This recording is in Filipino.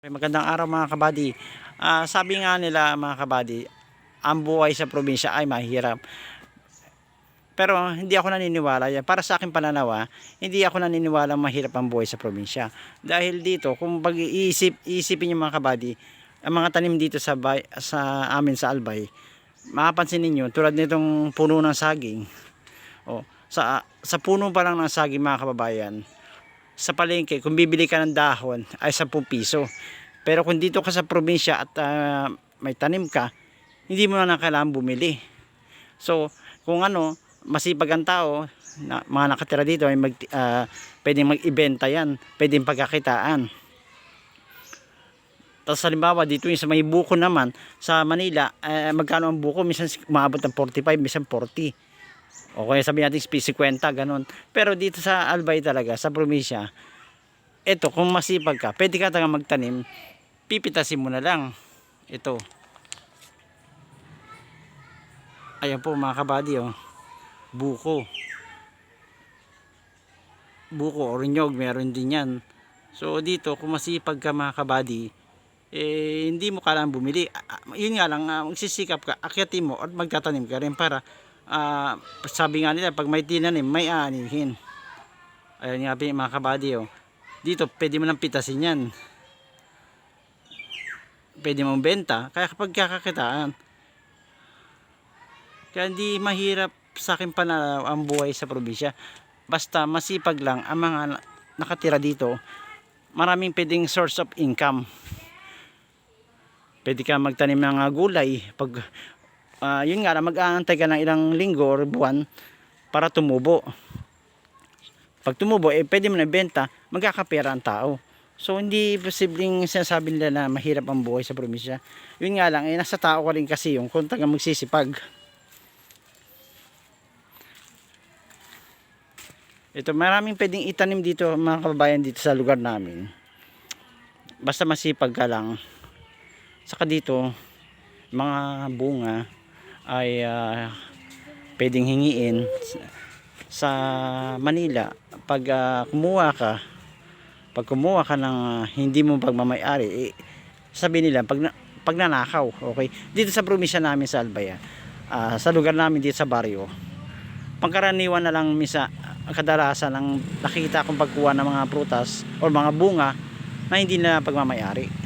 Okay, magandang araw mga kabady. Sabi nga nila mga kabady, ang buhay sa probinsya ay mahirap. Pero hindi ako naniniwala yan. Para sa akin pananaw, hindi ako naniniwala mahirap ang buhay sa probinsya. Dahil dito, kung isipin yung mga kabady, ang mga tanim dito sa amin sa Albay, mapapansin ninyo, tulad nitong puno ng saging. Sa puno pa lang ng saging mga kababayan, sa palengke, kung bibili ka ng dahon ay 10 piso. Pero kung dito ka sa probinsya at may tanim ka, hindi mo na kailangan bumili. So, kung masipag ang tao, mga nakatira dito ay pwedeng mag-ibenta yan, pwedeng pagkakitaan. Tapos halimbawa dito yung sa may buko naman, sa Manila, magkano ang buko? Minsan umabot ng 45, minsan 40. O kaya sabihin natin 50, ganun. Pero dito sa Albay talaga, sa probinsya, ito, kung masipag ka, pwede ka talaga magtanim, pipitasin mo na lang. Ito. Ayan po mga kabady, buko. Buko o nyog, meron din yan. So dito, kung masipag ka mga kabady, hindi mo kailangan bumili. Yun nga lang, magsisikap ka, akyatin mo at magtatanim ka rin para sabi nga nila, pag may tinanim, may aanihin. Ayun nga mga kabady, dito pwede mo nang pitasin yan, pwede mong benta, kaya kapag kakakitaan. Kaya hindi mahirap sa akin pananaw ang buhay sa probinsya, basta masipag lang ang mga nakatira dito. Maraming pwedeng source of income. Pwede ka magtanim ng gulay pag yun nga lang, mag-aantay ka ng ilang linggo or buwan para tumubo. Pag tumubo, pwede mo na benta, magkakapera ang tao. So hindi posibleng sinasabi nila na mahirap ang buhay sa probinsya. Yun nga lang, nasa tao ka rin kasi yung kung taga magsisipag. Ito, maraming pwedeng itanim dito mga kababayan dito sa lugar namin. Basta masipag ka lang. Saka dito, mga bunga ay pwedeng hingiin sa Manila. Pag kumuha ka ng hindi mo pagmamay-ari, sabi nila pag nanakaw. Okay, dito sa probinsya namin sa Albay, sa lugar namin dito sa baryo, pangkaraniwan na lang kadalasan ang nakikita kong pagkuha ng mga prutas o mga bunga na hindi na pagmamay-ari.